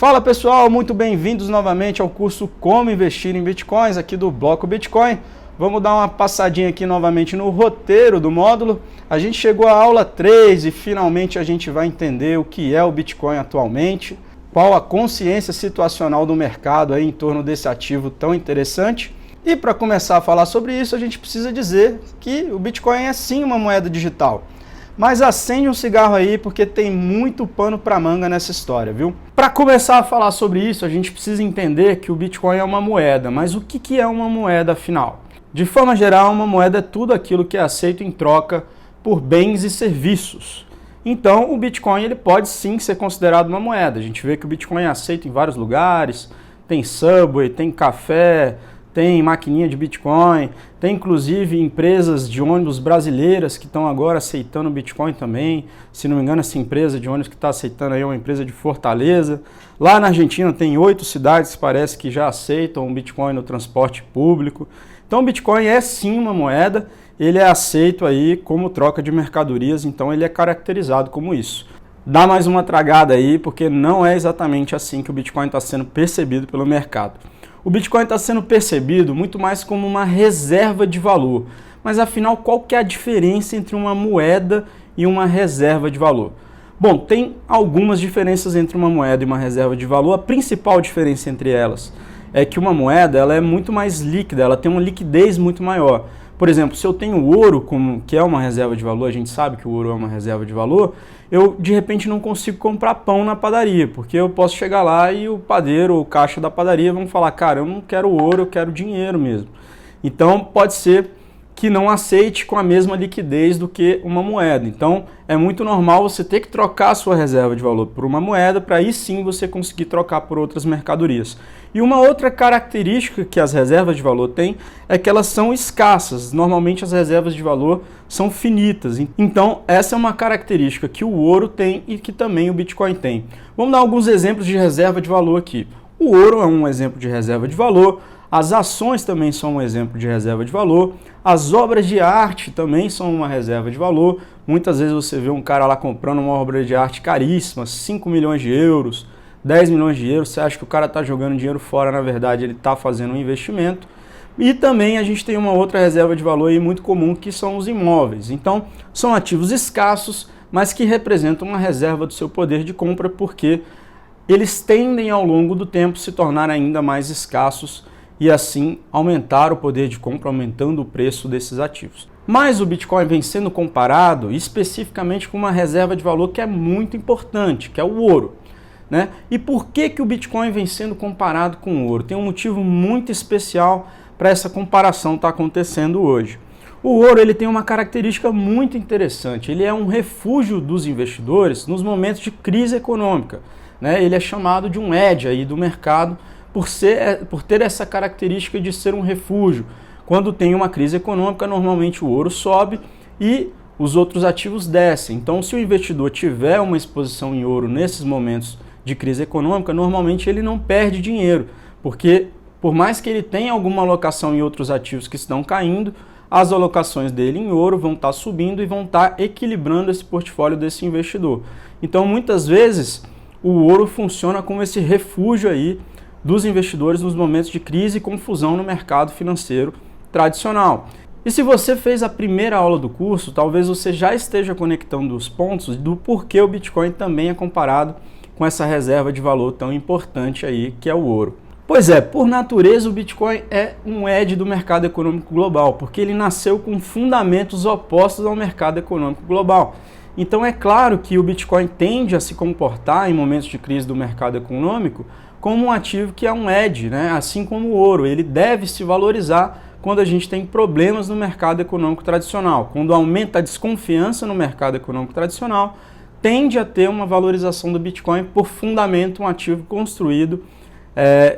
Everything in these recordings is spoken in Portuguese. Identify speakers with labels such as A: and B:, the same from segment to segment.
A: Fala pessoal, muito bem-vindos novamente ao curso Como Investir em Bitcoins aqui do Bloco Bitcoin. Vamos dar uma passadinha aqui novamente no roteiro do módulo. A gente chegou à aula 3 e finalmente a gente vai entender o que é o Bitcoin atualmente, qual a consciência situacional do mercado aí em torno desse ativo tão interessante. E para começar a falar sobre isso, a gente precisa dizer que o Bitcoin é sim uma moeda digital. Mas acende um cigarro aí porque tem muito pano para manga nessa história, viu? Para começar a falar sobre isso, a gente precisa entender que o Bitcoin é uma moeda, mas o que é uma moeda afinal? De forma geral, uma moeda é tudo aquilo que é aceito em troca por bens e serviços. Então, o Bitcoin ele pode sim ser considerado uma moeda. A gente vê que o Bitcoin é aceito em vários lugares, tem Subway, tem café, tem maquininha de Bitcoin, tem inclusive empresas de ônibus brasileiras que estão agora aceitando o Bitcoin também. Se não me engano, essa empresa de ônibus que está aceitando aí é uma empresa de Fortaleza. Lá na Argentina tem 8 cidades, parece que já aceitam o Bitcoin no transporte público. Então o Bitcoin é sim uma moeda, ele é aceito aí como troca de mercadorias, então ele é caracterizado como isso. Dá mais uma tragada aí, porque não é exatamente assim que o Bitcoin está sendo percebido pelo mercado. O Bitcoin está sendo percebido muito mais como uma reserva de valor. Mas afinal, qual que é a diferença entre uma moeda e uma reserva de valor? Bom, tem algumas diferenças entre uma moeda e uma reserva de valor. A principal diferença entre elas é que uma moeda ela é muito mais líquida, ela tem uma liquidez muito maior. Por exemplo, se eu tenho ouro, que é uma reserva de valor, a gente sabe que o ouro é uma reserva de valor, eu de repente não consigo comprar pão na padaria, porque eu posso chegar lá e o padeiro ou o caixa da padaria vão falar, cara, eu não quero ouro, eu quero dinheiro mesmo. Então pode ser que não aceite com a mesma liquidez do que uma moeda. Então é muito normal você ter que trocar a sua reserva de valor por uma moeda para aí sim você conseguir trocar por outras mercadorias. E uma outra característica que as reservas de valor têm é que elas são escassas. Normalmente as reservas de valor são finitas. Então essa é uma característica que o ouro tem e que também o Bitcoin tem. Vamos dar alguns exemplos de reserva de valor aqui. O ouro é um exemplo de reserva de valor. As ações também são um exemplo de reserva de valor. As obras de arte também são uma reserva de valor. Muitas vezes você vê um cara lá comprando uma obra de arte caríssima, 5 milhões de euros, 10 milhões de euros. Você acha que o cara está jogando dinheiro fora, na verdade ele está fazendo um investimento. E também a gente tem uma outra reserva de valor aí muito comum, que são os imóveis. Então, são ativos escassos, mas que representam uma reserva do seu poder de compra, porque eles tendem ao longo do tempo se tornar ainda mais escassos e assim aumentar o poder de compra, aumentando o preço desses ativos. Mas o Bitcoin vem sendo comparado especificamente com uma reserva de valor que é muito importante, que é o ouro. Né? E por que o Bitcoin vem sendo comparado com o ouro? Tem um motivo muito especial para essa comparação estar acontecendo hoje. O ouro ele tem uma característica muito interessante, ele é um refúgio dos investidores nos momentos de crise econômica. Né? Ele é chamado de um hedge aí do mercado, por ter essa característica de ser um refúgio. Quando tem uma crise econômica, normalmente o ouro sobe e os outros ativos descem. Então, se o investidor tiver uma exposição em ouro nesses momentos de crise econômica, normalmente ele não perde dinheiro, porque por mais que ele tenha alguma alocação em outros ativos que estão caindo, as alocações dele em ouro vão estar subindo e vão estar equilibrando esse portfólio desse investidor. Então, muitas vezes, o ouro funciona como esse refúgio aí dos investidores nos momentos de crise e confusão no mercado financeiro tradicional. E se você fez a primeira aula do curso, talvez você já esteja conectando os pontos do porquê o Bitcoin também é comparado com essa reserva de valor tão importante aí, que é o ouro. Pois é, por natureza o Bitcoin é um hedge do mercado econômico global, porque ele nasceu com fundamentos opostos ao mercado econômico global. Então é claro que o Bitcoin tende a se comportar em momentos de crise do mercado econômico como um ativo que é um hedge, né? Assim como o ouro, ele deve se valorizar quando a gente tem problemas no mercado econômico tradicional. Quando aumenta a desconfiança no mercado econômico tradicional, tende a ter uma valorização do Bitcoin por fundamento, um ativo construído,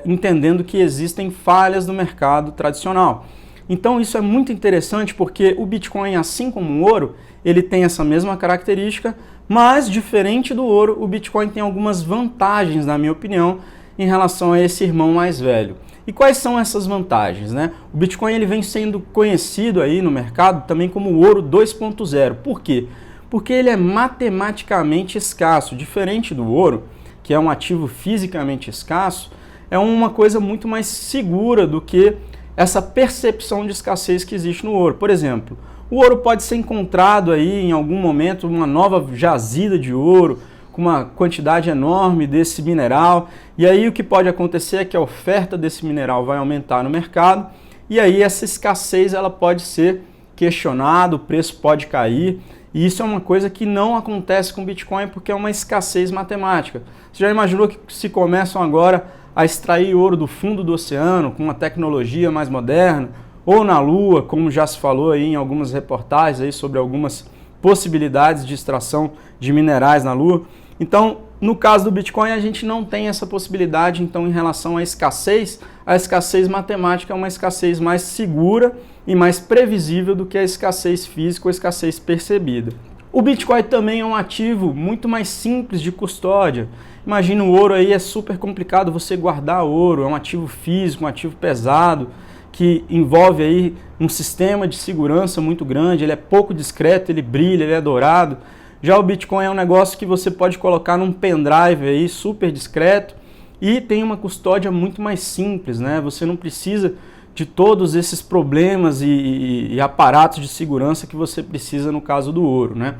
A: entendendo que existem falhas no mercado tradicional. Então isso é muito interessante porque o Bitcoin, assim como o ouro, ele tem essa mesma característica, mas diferente do ouro, o Bitcoin tem algumas vantagens, na minha opinião, em relação a esse irmão mais velho. E quais são essas vantagens, né? O Bitcoin ele vem sendo conhecido aí no mercado também como o ouro 2.0. Por quê? Porque ele é matematicamente escasso. Diferente do ouro, que é um ativo fisicamente escasso, é uma coisa muito mais segura do que essa percepção de escassez que existe no ouro. Por exemplo, o ouro pode ser encontrado aí em algum momento, uma nova jazida de ouro, com uma quantidade enorme desse mineral, e aí o que pode acontecer é que a oferta desse mineral vai aumentar no mercado, e aí essa escassez ela pode ser questionada, o preço pode cair, e isso é uma coisa que não acontece com o Bitcoin porque é uma escassez matemática. Você já imaginou que se começam agora a extrair ouro do fundo do oceano com uma tecnologia mais moderna, ou na Lua, como já se falou aí em algumas reportagens aí sobre algumas possibilidades de extração de minerais na Lua. Então, no caso do Bitcoin, a gente não tem essa possibilidade. Então, em relação à escassez, a escassez matemática é uma escassez mais segura e mais previsível do que a escassez física ou a escassez percebida. O Bitcoin também é um ativo muito mais simples de custódia. Imagina, o ouro aí é super complicado você guardar ouro, é um ativo físico, um ativo pesado, que envolve aí um sistema de segurança muito grande, ele é pouco discreto, ele brilha, ele é dourado. Já o Bitcoin é um negócio que você pode colocar num pendrive aí super discreto e tem uma custódia muito mais simples, né? Você não precisa de todos esses problemas e aparatos de segurança que você precisa no caso do ouro, né?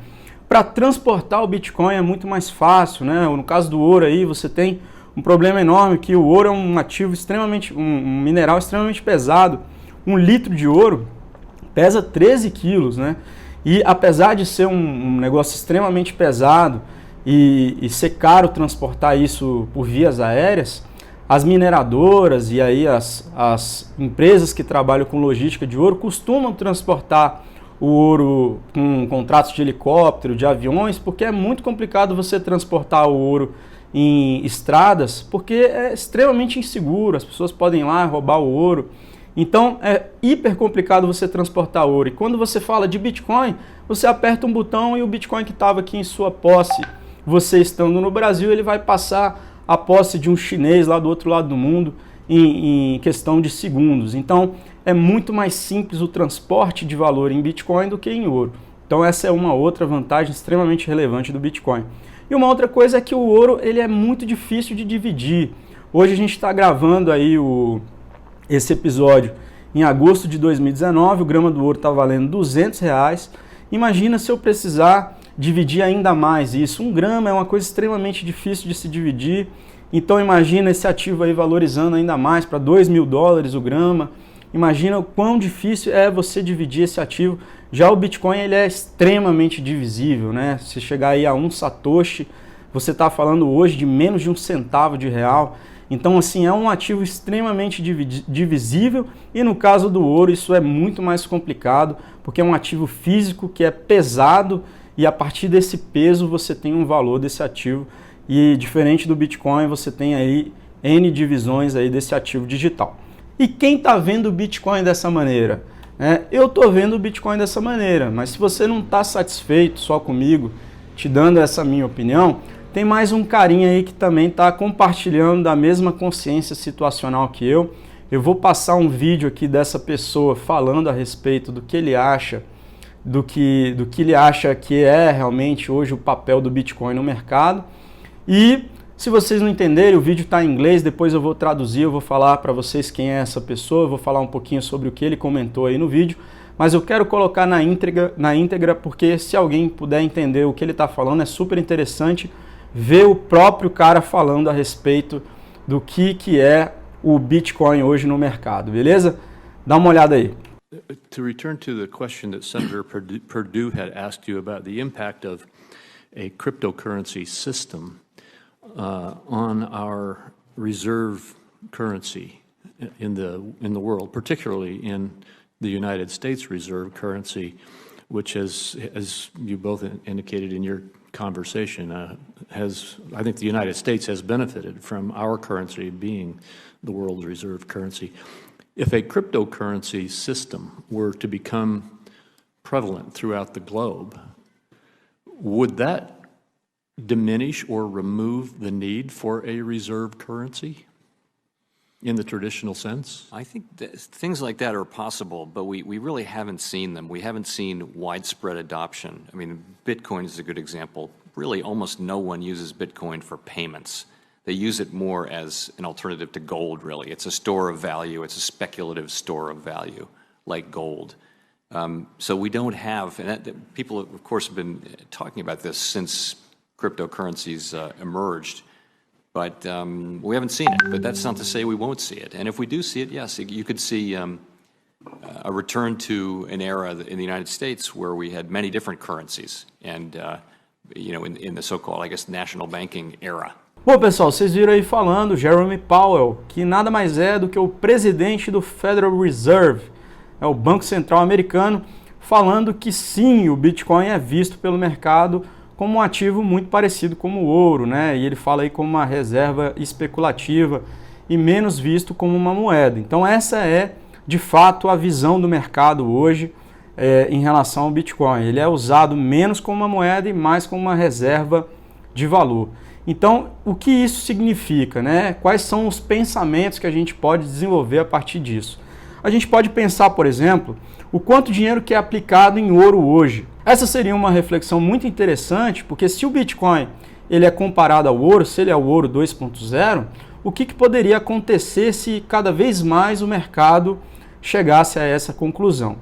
A: Para transportar o Bitcoin é muito mais fácil, né? No caso do ouro aí você tem um problema enorme que o ouro é um ativo extremamente, um mineral extremamente pesado. 1 litro de ouro pesa 13 quilos, né? E apesar de ser um negócio extremamente pesado e ser caro transportar isso por vias aéreas, as mineradoras e aí as empresas que trabalham com logística de ouro costumam transportar o ouro com contratos de helicóptero, de aviões, porque é muito complicado você transportar o ouro em estradas, porque é extremamente inseguro, as pessoas podem ir lá roubar o ouro. Então é hiper complicado você transportar ouro. E quando você fala de Bitcoin, você aperta um botão e o Bitcoin que estava aqui em sua posse, você estando no Brasil, ele vai passar a posse de um chinês lá do outro lado do mundo em questão de segundos. Então é muito mais simples o transporte de valor em Bitcoin do que em ouro. Então essa é uma outra vantagem extremamente relevante do Bitcoin. E uma outra coisa é que o ouro ele é muito difícil de dividir. Hoje a gente está gravando aí esse episódio em agosto de 2019, o grama do ouro está valendo R$200. Imagina se eu precisar dividir ainda mais isso. 1 grama é uma coisa extremamente difícil de se dividir. Então imagina esse ativo aí valorizando ainda mais para $2.000 o grama. Imagina o quão difícil é você dividir esse ativo. Já o Bitcoin ele é extremamente divisível, né? Se chegar aí a 1 satoshi, você está falando hoje de menos de 1 centavo de real. Então, assim, é um ativo extremamente divisível e no caso do ouro isso é muito mais complicado, porque é um ativo físico que é pesado e a partir desse peso você tem um valor desse ativo e diferente do Bitcoin você tem aí N divisões aí desse ativo digital. E quem está vendo o Bitcoin dessa maneira? Eu estou vendo o Bitcoin dessa maneira, mas se você não está satisfeito só comigo, te dando essa minha opinião, tem mais um carinha aí que também está compartilhando da mesma consciência situacional que eu. Eu vou passar um vídeo aqui dessa pessoa falando a respeito do que ele acha, do que ele acha que é realmente hoje o papel do Bitcoin no mercado. E se vocês não entenderem, o vídeo está em inglês, depois eu vou traduzir, eu vou falar para vocês quem é essa pessoa, eu vou falar um pouquinho sobre o que ele comentou aí no vídeo, mas eu quero colocar na íntegra porque se alguém puder entender o que ele está falando, é super interessante ver o próprio cara falando a respeito do que é o Bitcoin hoje no mercado, beleza? Dá uma olhada aí.
B: To return to the question that Senator Perdue had asked you about the impact of a cryptocurrency system on our reserve currency in the world, particularly in the United States reserve currency, which has, as you both indicated in your conversation, I think the United States has benefited from our currency being the world's reserve currency. If a cryptocurrency system were to become prevalent throughout the globe, would that diminish or remove the need for a reserve currency in the traditional sense?
C: I think things like that are possible, but we really haven't seen them. We haven't seen widespread adoption. I mean, Bitcoin is a good example. Really, almost no one uses Bitcoin for payments. They use it more as an alternative to gold, really. It's a store of value. It's a speculative store of value, like gold. So we don't have, and people, of course, have been talking about this since cryptocurrencies emerged, but we haven't seen it. But that's not to say we won't see it. And if we do see it, yes, you could see a return to an era in the United States where we had many different currencies, and in the so-called, I guess, national banking era.
A: Bom, pessoal, vocês viram aí falando Jerome Powell, que nada mais é do que o presidente do Federal Reserve, é o Banco Central americano, falando que sim, o Bitcoin é visto pelo mercado como um ativo muito parecido com o ouro, né? E ele fala aí como uma reserva especulativa e menos visto como uma moeda. Então essa é, de fato, a visão do mercado hoje em relação ao Bitcoin. Ele é usado menos como uma moeda e mais como uma reserva de valor. Então, o que isso significa, né? Quais são os pensamentos que a gente pode desenvolver a partir disso? A gente pode pensar, por exemplo, o quanto dinheiro que é aplicado em ouro hoje. Essa seria uma reflexão muito interessante, porque se o Bitcoin ele é comparado ao ouro, se ele é o ouro 2.0, o que poderia acontecer se cada vez mais o mercado chegasse a essa conclusão?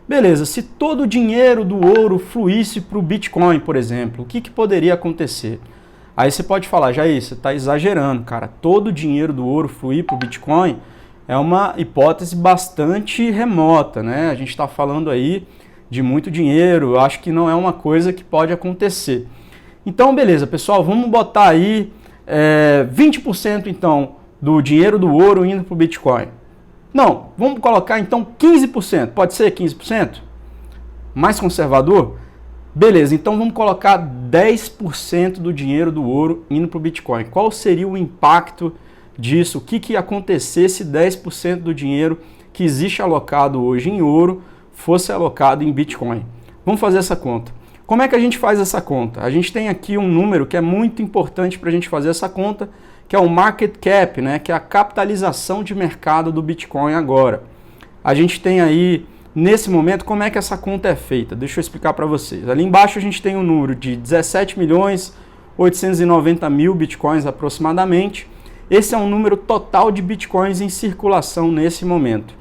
A: Beleza, se todo o dinheiro do ouro fluísse para o Bitcoin, por exemplo, o que poderia acontecer? Aí você pode falar, Jair, você está exagerando, cara. Todo o dinheiro do ouro fluir para o Bitcoin é uma hipótese bastante remota, né? A gente está falando aí de muito dinheiro, eu acho que não é uma coisa que pode acontecer. Então, beleza, pessoal, vamos botar aí 20% então do dinheiro do ouro indo para o Bitcoin. Não, vamos colocar então 15%, pode ser 15%? Mais conservador? Beleza, então vamos colocar 10% do dinheiro do ouro indo para o Bitcoin. Qual seria o impacto disso? O que ia acontecer se 10% do dinheiro que existe alocado hoje em ouro fosse alocado em Bitcoin? Vamos fazer essa conta. Como é que a gente faz essa conta? A gente tem aqui um número que é muito importante para a gente fazer essa conta, que é o market cap, né? Que é a capitalização de mercado do Bitcoin agora. A gente tem aí, nesse momento, como é que essa conta é feita? Deixa eu explicar para vocês. Ali embaixo a gente tem um número de 17.890.000 Bitcoins aproximadamente. Esse é um número total de Bitcoins em circulação nesse momento.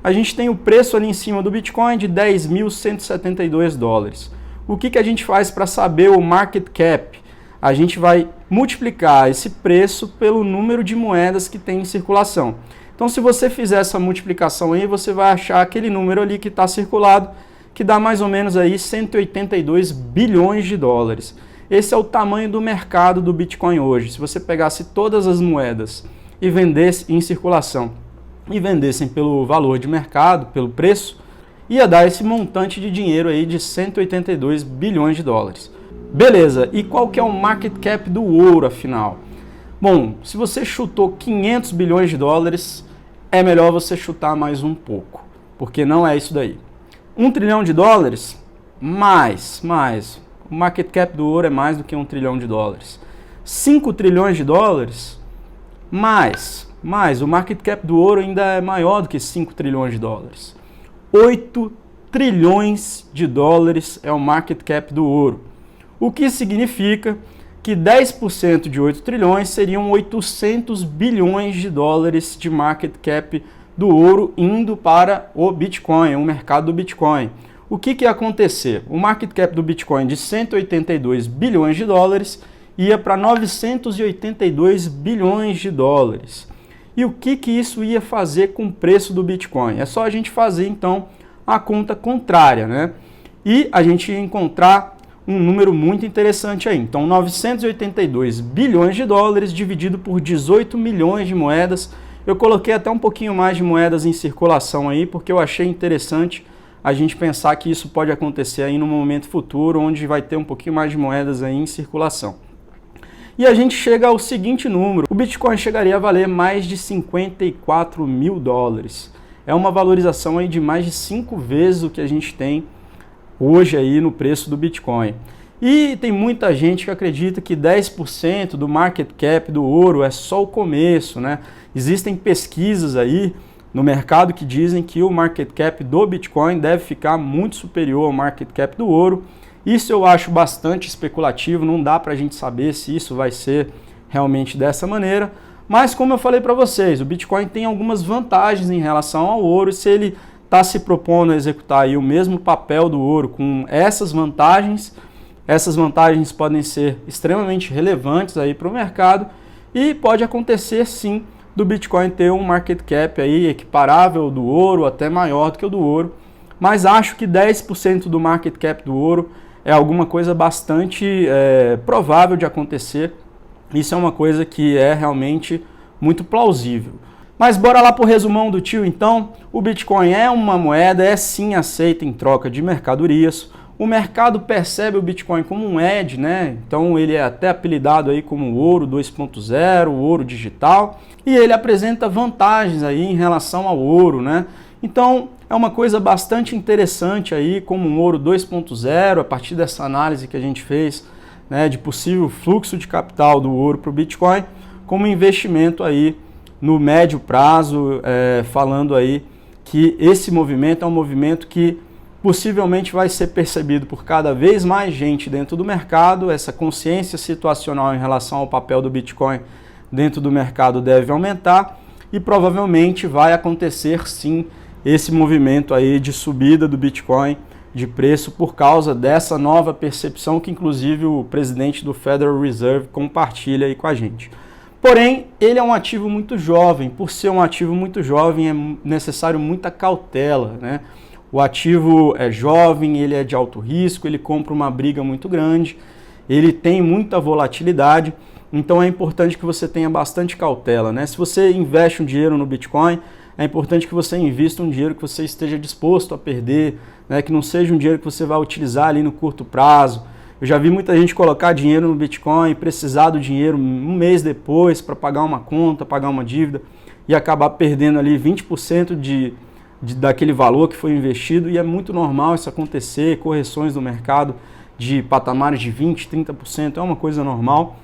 A: A gente tem o preço ali em cima do Bitcoin de 10.172 dólares. O que a gente faz para saber o market cap? A gente vai multiplicar esse preço pelo número de moedas que tem em circulação. Então, se você fizer essa multiplicação aí, você vai achar aquele número ali que está circulado, que dá mais ou menos aí 182 bilhões de dólares. Esse é o tamanho do mercado do Bitcoin hoje. Se você pegasse todas as moedas e vendesse em circulação e vendessem pelo valor de mercado, pelo preço, ia dar esse montante de dinheiro aí de 182 bilhões de dólares. Beleza, e qual que é o market cap do ouro, afinal? Bom, se você chutou 500 bilhões de dólares, é melhor você chutar mais um pouco, porque não é isso daí. 1 trilhão de dólares? Mais. O market cap do ouro é mais do que 1 trilhão de dólares. 5 trilhões de dólares? Mais. O market cap do ouro ainda é maior do que 5 trilhões de dólares. 8 trilhões de dólares é o market cap do ouro. O que significa que 10% de 8 trilhões seriam 800 bilhões de dólares de market cap do ouro indo para o Bitcoin, o mercado do Bitcoin. O que ia acontecer? O market cap do Bitcoin de 182 bilhões de dólares ia para 982 bilhões de dólares. E o que isso ia fazer com o preço do Bitcoin? É só a gente fazer, então, a conta contrária, né? E a gente ia encontrar um número muito interessante aí. Então, 982 bilhões de dólares dividido por 18 milhões de moedas. Eu coloquei até um pouquinho mais de moedas em circulação aí, porque eu achei interessante a gente pensar que isso pode acontecer aí no momento futuro, onde vai ter um pouquinho mais de moedas aí em circulação. E a gente chega ao seguinte número: o Bitcoin chegaria a valer mais de 54 mil dólares. É uma valorização aí de mais de 5 vezes o que a gente tem hoje aí no preço do Bitcoin. E tem muita gente que acredita que 10% do market cap do ouro é só o começo, né? Existem pesquisas aí no mercado que dizem que o market cap do Bitcoin deve ficar muito superior ao market cap do ouro. Isso eu acho bastante especulativo, não dá para a gente saber se isso vai ser realmente dessa maneira. Mas como eu falei para vocês, o Bitcoin tem algumas vantagens em relação ao ouro, e se ele está se propondo a executar aí o mesmo papel do ouro com essas vantagens podem ser extremamente relevantes aí para o mercado, e pode acontecer sim do Bitcoin ter um market cap aí equiparável do ouro, até maior do que o do ouro, mas acho que 10% do market cap do ouro é alguma coisa bastante provável de acontecer. Isso é uma coisa que é realmente muito plausível. Mas bora lá para o resumão do tio então. O Bitcoin é uma moeda, é sim aceita em troca de mercadorias. O mercado percebe o Bitcoin como um edge, né? Então ele é até apelidado aí como ouro 2.0, ouro digital, e ele apresenta vantagens aí em relação ao ouro, né? Então é uma coisa bastante interessante aí como um ouro 2.0, a partir dessa análise que a gente fez, né, de possível fluxo de capital do ouro para o Bitcoin, como investimento aí no médio prazo, falando aí que esse movimento é um movimento que possivelmente vai ser percebido por cada vez mais gente dentro do mercado. Essa consciência situacional em relação ao papel do Bitcoin dentro do mercado deve aumentar, e provavelmente vai acontecer sim esse movimento aí de subida do Bitcoin de preço por causa dessa nova percepção que inclusive o presidente do Federal Reserve compartilha aí com a gente. Porém, ele é um ativo muito jovem. Por ser um ativo muito jovem, é necessário muita cautela, né? O ativo é jovem, ele é de alto risco, ele compra uma briga muito grande, ele tem muita volatilidade, então é importante que você tenha bastante cautela, né? Se você investe um dinheiro no Bitcoin, é importante que você invista um dinheiro que você esteja disposto a perder, né? Que não seja um dinheiro que você vai utilizar ali no curto prazo. Eu já vi muita gente colocar dinheiro no Bitcoin, precisar do dinheiro um mês depois para pagar uma conta, pagar uma dívida, e acabar perdendo ali 20% daquele valor que foi investido, e é muito normal isso acontecer, correções do mercado de patamares de 20%, 30%, é uma coisa normal.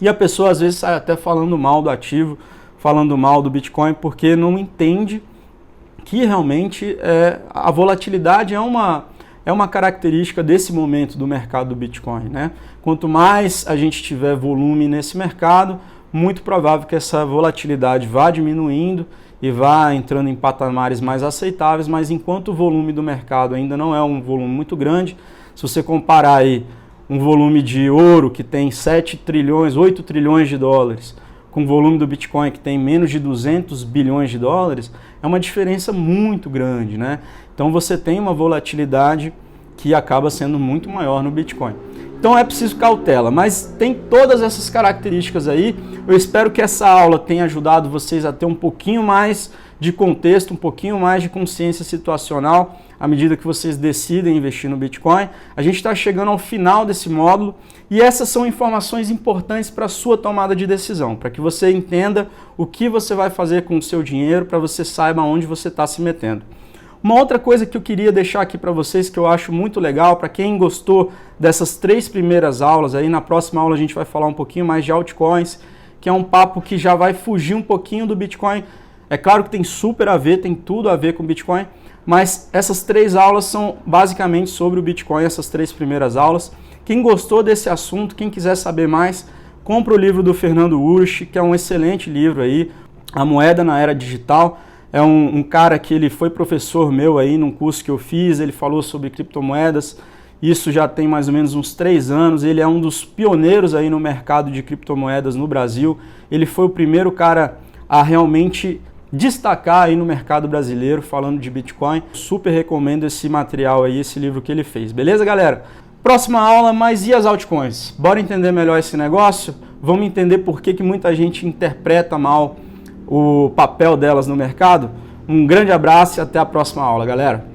A: E a pessoa às vezes sai até falando mal do ativo, falando mal do Bitcoin, porque não entende que realmente a volatilidade é uma característica desse momento do mercado do Bitcoin, né? Quanto mais a gente tiver volume nesse mercado, muito provável que essa volatilidade vá diminuindo e vá entrando em patamares mais aceitáveis, mas enquanto o volume do mercado ainda não é um volume muito grande, se você comparar aí um volume de ouro que tem 7 trilhões, 8 trilhões de dólares, com o volume do Bitcoin que tem menos de 200 bilhões de dólares, é uma diferença muito grande, né? Então você tem uma volatilidade que acaba sendo muito maior no Bitcoin. Então é preciso cautela, mas tem todas essas características aí. Eu espero que essa aula tenha ajudado vocês a ter um pouquinho mais de contexto, um pouquinho mais de consciência situacional à medida que vocês decidem investir no Bitcoin. A gente está chegando ao final desse módulo e essas são informações importantes para a sua tomada de decisão, para que você entenda o que você vai fazer com o seu dinheiro, para você saiba onde você está se metendo. Uma outra coisa que eu queria deixar aqui para vocês, que eu acho muito legal, para quem gostou dessas 3 primeiras aulas, aí na próxima aula a gente vai falar um pouquinho mais de altcoins, que é um papo que já vai fugir um pouquinho do Bitcoin. É claro que tem super a ver, tem tudo a ver com o Bitcoin, mas essas 3 aulas são basicamente sobre o Bitcoin, essas 3 primeiras aulas. Quem gostou desse assunto, quem quiser saber mais, compra o livro do Fernando Urich, que é um excelente livro aí, A Moeda na Era Digital. É um cara que ele foi professor meu aí num curso que eu fiz, ele falou sobre criptomoedas, isso já tem mais ou menos uns 3 anos, ele é um dos pioneiros aí no mercado de criptomoedas no Brasil, ele foi o primeiro cara a realmente destacar aí no mercado brasileiro falando de Bitcoin. Super recomendo esse material aí, esse livro que ele fez, beleza galera? Próxima aula, mas e as altcoins? Bora entender melhor esse negócio? Vamos entender por que muita gente interpreta mal o papel delas no mercado? Um grande abraço e até a próxima aula, galera!